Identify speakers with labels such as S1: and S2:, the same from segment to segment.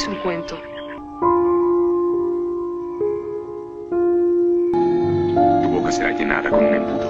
S1: es un cuento.
S2: Tu boca será llenada con un embudo.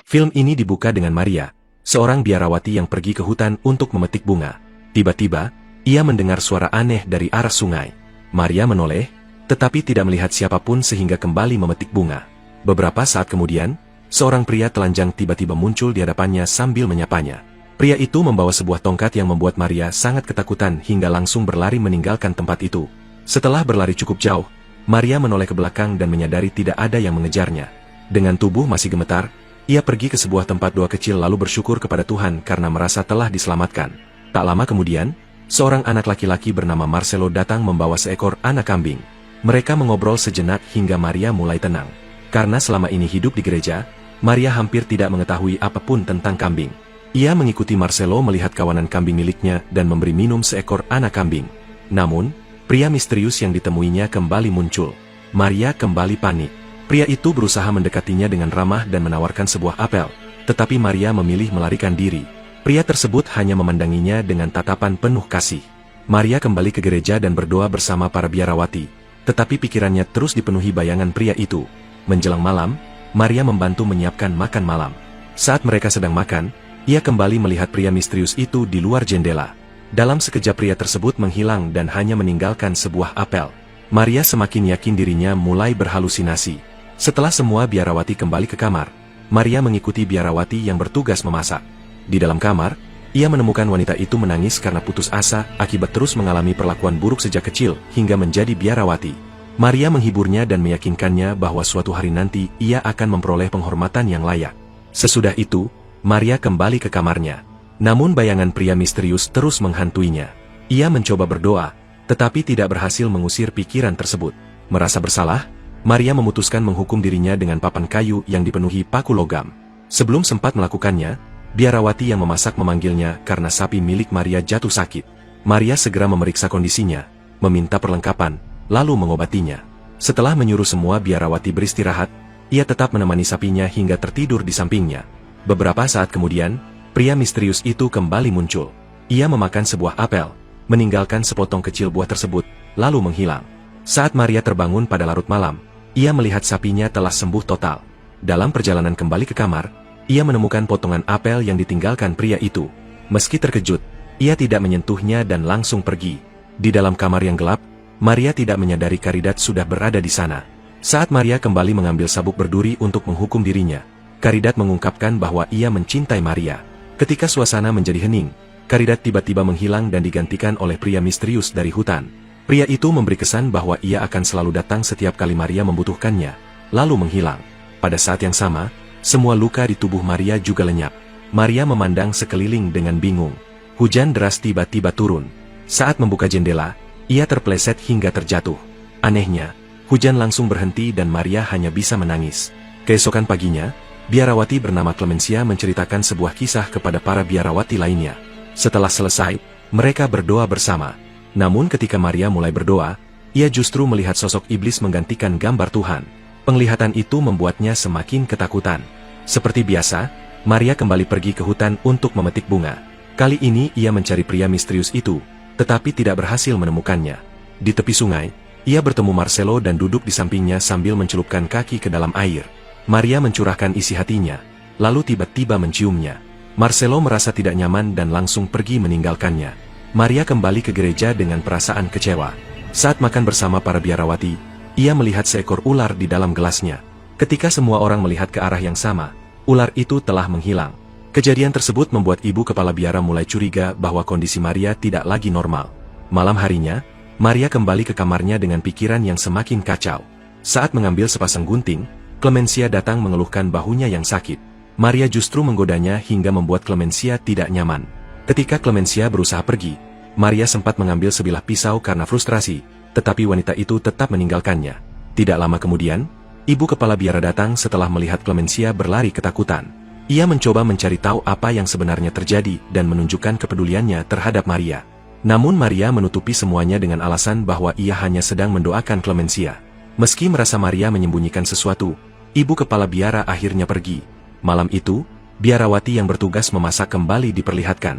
S3: Film ini dibuka dengan Maria, seorang biarawati yang pergi ke hutan untuk memetik bunga. Tiba-tiba, ia mendengar suara aneh dari arah sungai. Maria menoleh, tetapi tidak melihat siapapun sehingga kembali memetik bunga. Beberapa saat kemudian, seorang pria telanjang tiba-tiba muncul di hadapannya sambil menyapanya. Pria itu membawa sebuah tongkat yang membuat Maria sangat ketakutan hingga langsung berlari meninggalkan tempat itu. Setelah berlari cukup jauh, Maria menoleh ke belakang dan menyadari tidak ada yang mengejarnya. Dengan tubuh masih gemetar, ia pergi ke sebuah tempat doa kecil lalu bersyukur kepada Tuhan karena merasa telah diselamatkan. Tak lama kemudian, seorang anak laki-laki bernama Marcelo datang membawa seekor anak kambing. Mereka mengobrol sejenak hingga Maria mulai tenang. Karena selama ini hidup di gereja, Maria hampir tidak mengetahui apapun tentang kambing. Ia mengikuti Marcelo melihat kawanan kambing miliknya dan memberi minum seekor anak kambing. Namun, pria misterius yang ditemuinya kembali muncul. Maria kembali panik. Pria itu berusaha mendekatinya dengan ramah dan menawarkan sebuah apel, tetapi Maria memilih melarikan diri. Pria tersebut hanya memandanginya dengan tatapan penuh kasih. Maria kembali ke gereja dan berdoa bersama para biarawati, tetapi pikirannya terus dipenuhi bayangan pria itu. Menjelang malam, Maria membantu menyiapkan makan malam. Saat mereka sedang makan, ia kembali melihat pria misterius itu di luar jendela. Dalam sekejap pria tersebut menghilang dan hanya meninggalkan sebuah apel. Maria semakin yakin dirinya mulai berhalusinasi. Setelah semua biarawati kembali ke kamar, Maria mengikuti biarawati yang bertugas memasak. Di dalam kamar, ia menemukan wanita itu menangis karena putus asa akibat terus mengalami perlakuan buruk sejak kecil hingga menjadi biarawati. Maria menghiburnya dan meyakinkannya bahwa suatu hari nanti ia akan memperoleh penghormatan yang layak. Sesudah itu, Maria kembali ke kamarnya. Namun bayangan pria misterius terus menghantuinya. Ia mencoba berdoa, tetapi tidak berhasil mengusir pikiran tersebut. Merasa bersalah, Maria memutuskan menghukum dirinya dengan papan kayu yang dipenuhi paku logam. Sebelum sempat melakukannya, biarawati yang memasak memanggilnya karena sapi milik Maria jatuh sakit. Maria segera memeriksa kondisinya, meminta perlengkapan, lalu mengobatinya. Setelah menyuruh semua biarawati beristirahat, ia tetap menemani sapinya hingga tertidur di sampingnya. Beberapa saat kemudian, pria misterius itu kembali muncul. Ia memakan sebuah apel, meninggalkan sepotong kecil buah tersebut, lalu menghilang. Saat Maria terbangun pada larut malam, ia melihat sapinya telah sembuh total. Dalam perjalanan kembali ke kamar, ia menemukan potongan apel yang ditinggalkan pria itu. Meski terkejut, ia tidak menyentuhnya dan langsung pergi. Di dalam kamar yang gelap, Maria tidak menyadari Karidat sudah berada di sana. Saat Maria kembali mengambil sabuk berduri untuk menghukum dirinya, Karidat mengungkapkan bahwa ia mencintai Maria. Ketika suasana menjadi hening, Karidat tiba-tiba menghilang dan digantikan oleh pria misterius dari hutan. Pria itu memberi kesan bahwa ia akan selalu datang setiap kali Maria membutuhkannya, lalu menghilang. Pada saat yang sama, semua luka di tubuh Maria juga lenyap. Maria memandang sekeliling dengan bingung. Hujan deras tiba-tiba turun. Saat membuka jendela, ia terpeleset hingga terjatuh. Anehnya, hujan langsung berhenti dan Maria hanya bisa menangis. Keesokan paginya, biarawati bernama Clemencia menceritakan sebuah kisah kepada para biarawati lainnya. Setelah selesai, mereka berdoa bersama. Namun ketika Maria mulai berdoa, ia justru melihat sosok iblis menggantikan gambar Tuhan. Penglihatan itu membuatnya semakin ketakutan. Seperti biasa, Maria kembali pergi ke hutan untuk memetik bunga. Kali ini ia mencari pria misterius itu, tetapi tidak berhasil menemukannya. Di tepi sungai, ia bertemu Marcelo dan duduk di sampingnya sambil mencelupkan kaki ke dalam air. Maria mencurahkan isi hatinya, lalu tiba-tiba menciumnya. Marcelo merasa tidak nyaman dan langsung pergi meninggalkannya. Maria kembali ke gereja dengan perasaan kecewa. Saat makan bersama para biarawati, ia melihat seekor ular di dalam gelasnya. Ketika semua orang melihat ke arah yang sama, ular itu telah menghilang. Kejadian tersebut membuat ibu kepala biara mulai curiga bahwa kondisi Maria tidak lagi normal. Malam harinya, Maria kembali ke kamarnya dengan pikiran yang semakin kacau. Saat mengambil sepasang gunting, Clemencia datang mengeluhkan bahunya yang sakit. Maria justru menggodanya hingga membuat Clemencia tidak nyaman. Ketika Clemencia berusaha pergi, Maria sempat mengambil sebilah pisau karena frustrasi, tetapi wanita itu tetap meninggalkannya. Tidak lama kemudian, ibu kepala biara datang setelah melihat Clemencia berlari ketakutan. Ia mencoba mencari tahu apa yang sebenarnya terjadi dan menunjukkan kepeduliannya terhadap Maria. Namun Maria menutupi semuanya dengan alasan bahwa ia hanya sedang mendoakan Clemencia. Meski merasa Maria menyembunyikan sesuatu, ibu kepala biara akhirnya pergi. Malam itu, biarawati yang bertugas memasak kembali diperlihatkan.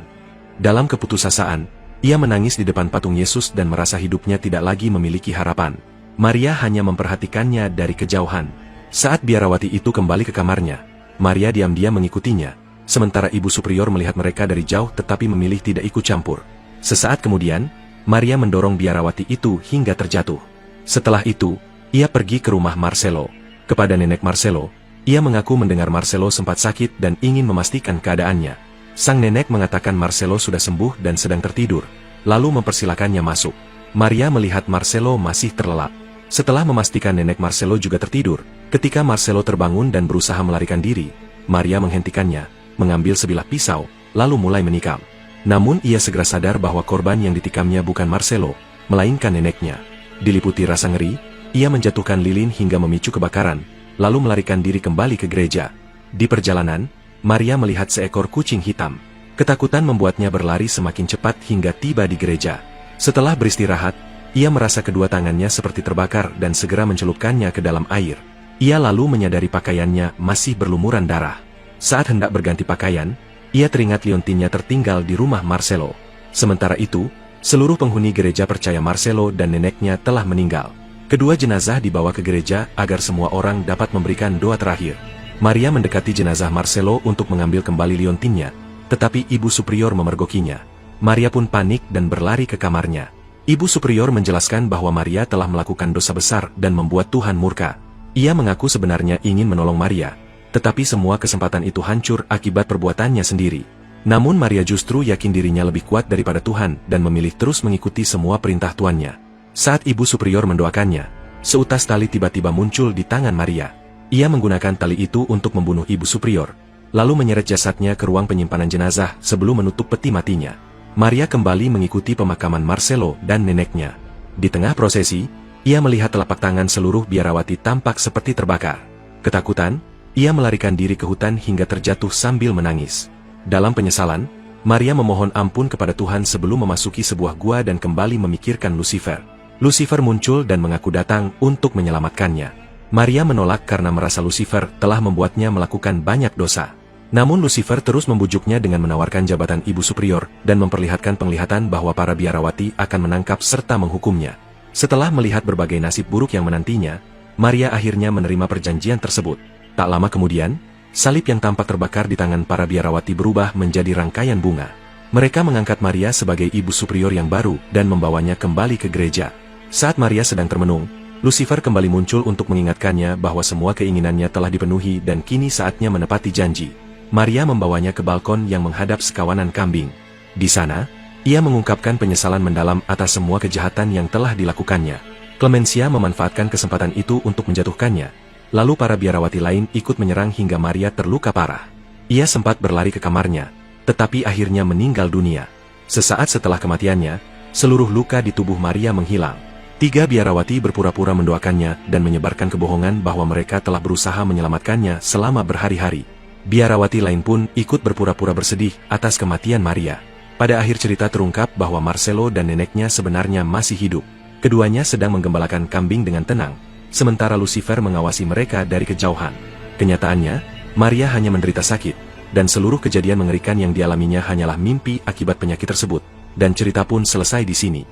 S3: Dalam keputusasaan, Ia menangis di depan patung Yesus dan merasa hidupnya tidak lagi memiliki harapan. Maria hanya memperhatikannya dari kejauhan. Saat biarawati itu kembali ke kamarnya, Maria diam-diam mengikutinya, sementara ibu superior melihat mereka dari jauh tetapi memilih tidak ikut campur. Sesaat kemudian, Maria mendorong biarawati itu hingga terjatuh. Setelah itu, ia pergi ke rumah Marcelo. Kepada nenek Marcelo, ia mengaku mendengar Marcelo sempat sakit dan ingin memastikan keadaannya. Sang nenek mengatakan Marcelo sudah sembuh dan sedang tertidur, lalu mempersilakannya masuk. Maria melihat Marcelo masih terlelap. Setelah memastikan nenek Marcelo juga tertidur, ketika Marcelo terbangun dan berusaha melarikan diri, Maria menghentikannya, mengambil sebilah pisau, lalu mulai menikam. Namun ia segera sadar bahwa korban yang ditikamnya bukan Marcelo, melainkan neneknya. Diliputi rasa ngeri, ia menjatuhkan lilin hingga memicu kebakaran, lalu melarikan diri kembali ke gereja. Di perjalanan, Maria melihat seekor kucing hitam. Ketakutan membuatnya berlari semakin cepat hingga tiba di gereja. Setelah beristirahat, ia merasa kedua tangannya seperti terbakar dan segera mencelupkannya ke dalam air. Ia lalu menyadari pakaiannya masih berlumuran darah. Saat hendak berganti pakaian, ia teringat liontinnya tertinggal di rumah Marcelo. Sementara itu, seluruh penghuni gereja percaya Marcelo dan neneknya telah meninggal. Kedua jenazah dibawa ke gereja agar semua orang dapat memberikan doa terakhir. Maria mendekati jenazah Marcelo untuk mengambil kembali liontinnya, tetapi ibu superior memergokinya. Maria pun panik dan berlari ke kamarnya. Ibu superior menjelaskan bahwa Maria telah melakukan dosa besar dan membuat Tuhan murka. Ia mengaku sebenarnya ingin menolong Maria, tetapi semua kesempatan itu hancur akibat perbuatannya sendiri. Namun Maria justru yakin dirinya lebih kuat daripada Tuhan dan memilih terus mengikuti semua perintah tuannya. Saat ibu superior mendoakannya, seutas tali tiba-tiba muncul di tangan Maria. Ia menggunakan tali itu untuk membunuh ibu superior, lalu menyeret jasadnya ke ruang penyimpanan jenazah sebelum menutup peti matinya. Maria kembali mengikuti pemakaman Marcelo dan neneknya. Di tengah prosesi, ia melihat telapak tangan seluruh biarawati tampak seperti terbakar. Ketakutan, ia melarikan diri ke hutan hingga terjatuh sambil menangis. Dalam penyesalan, Maria memohon ampun kepada Tuhan sebelum memasuki sebuah gua dan kembali memikirkan Lucifer. Lucifer muncul dan mengaku datang untuk menyelamatkannya. Maria menolak karena merasa Lucifer telah membuatnya melakukan banyak dosa. Namun Lucifer terus membujuknya dengan menawarkan jabatan ibu superior dan memperlihatkan penglihatan bahwa para biarawati akan menangkap serta menghukumnya. Setelah melihat berbagai nasib buruk yang menantinya, Maria akhirnya menerima perjanjian tersebut. Tak lama kemudian, salib yang tampak terbakar di tangan para biarawati berubah menjadi rangkaian bunga. Mereka mengangkat Maria sebagai ibu superior yang baru dan membawanya kembali ke gereja. Saat Maria sedang termenung, Lucifer kembali muncul untuk mengingatkannya bahwa semua keinginannya telah dipenuhi dan kini saatnya menepati janji. Maria membawanya ke balkon yang menghadap sekawanan kambing. Di sana, ia mengungkapkan penyesalan mendalam atas semua kejahatan yang telah dilakukannya. Clemencia memanfaatkan kesempatan itu untuk menjatuhkannya. Lalu para biarawati lain ikut menyerang hingga Maria terluka parah. Ia sempat berlari ke kamarnya, tetapi akhirnya meninggal dunia. Sesaat setelah kematiannya, seluruh luka di tubuh Maria menghilang. 3 biarawati berpura-pura mendoakannya dan menyebarkan kebohongan bahwa mereka telah berusaha menyelamatkannya selama berhari-hari. Biarawati lain pun ikut berpura-pura bersedih atas kematian Maria. Pada akhir cerita terungkap bahwa Marcelo dan neneknya sebenarnya masih hidup. Keduanya sedang menggembalakan kambing dengan tenang, sementara Lucifer mengawasi mereka dari kejauhan. Kenyataannya, Maria hanya menderita sakit, dan seluruh kejadian mengerikan yang dialaminya hanyalah mimpi akibat penyakit tersebut, dan cerita pun selesai di sini.